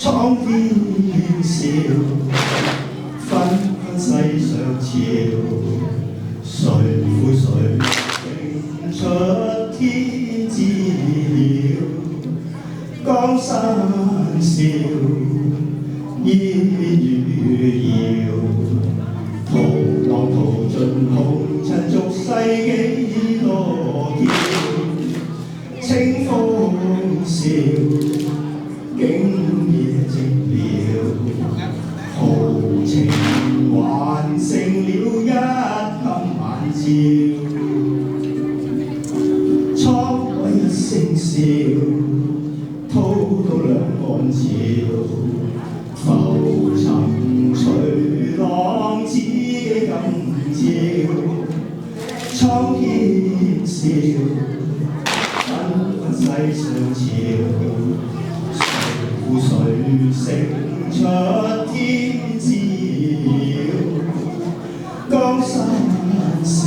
蒼天笑，紛紛世上潮，誰負誰定出天知曉？江山笑，煙雨遙，濤浪淘盡紅塵俗世幾多嬌，清風笑，景野寂寥，豪情還剩了一襟晚照，滄海一聲笑，滔滔兩岸潮，浮沉隨浪子嘅今朝，蒼天笑，紛紛世上潮，誰負誰勝出天知曉？江山笑，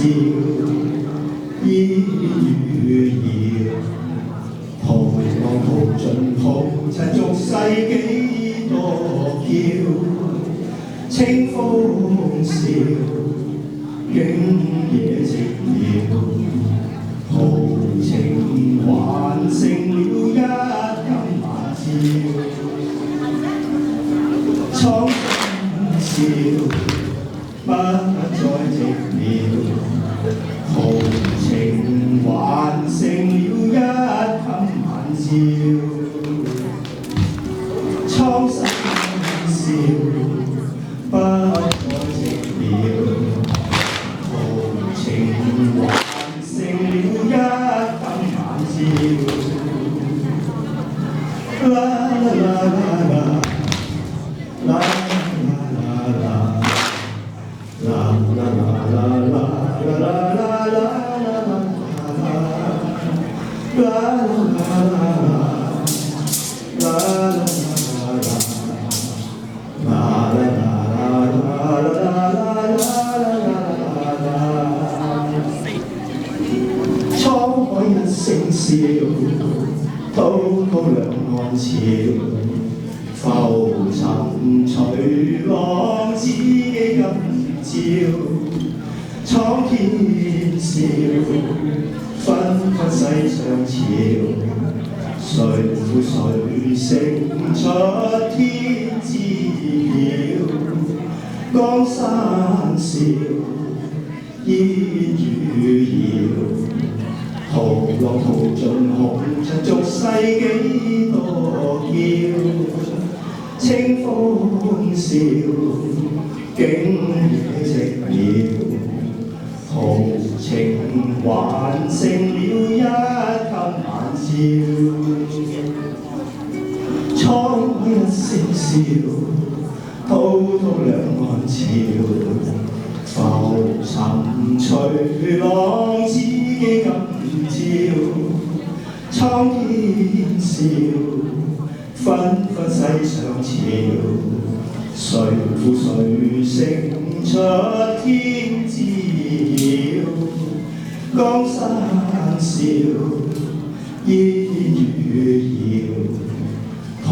煙雨遙，濤浪淘盡紅塵俗世幾多嬌，清風笑，景野寂寥，豪情還剩了一襟晚照，蒼天笑，不再寂寥，豪情還剩了一襟晚照，蒼生笑，不再寂寥，豪情還剩了一襟晚照，啦啦啦啦啦。滄海一聲笑，滔滔兩岸潮，浮沉隨浪子嘅今朝，蒼天笑，紛紛世上潮，誰負誰勝出天知曉？江山笑，煙雨遙，濤浪淘盡紅塵俗世幾多嬌，清風笑，景野寂寥，豪情還剩了一襟晚照，滄海一聲笑，滔滔兩岸潮，浮沉隨浪子嘅今朝，蒼天笑，紛紛世上潮，誰負誰勝出天知曉？江山笑，煙雨遙，濤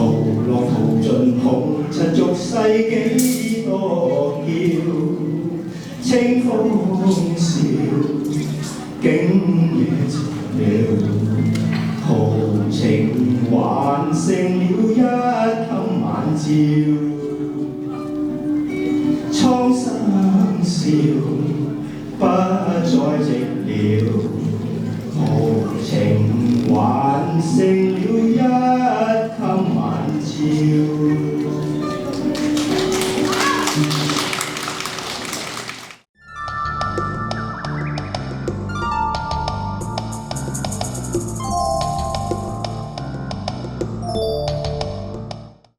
浪淘盡紅塵俗世幾多嬌，清風笑，景野寂寥，豪情還剩了一襟晚照，蒼生笑，不再寂寥，豪情還剩了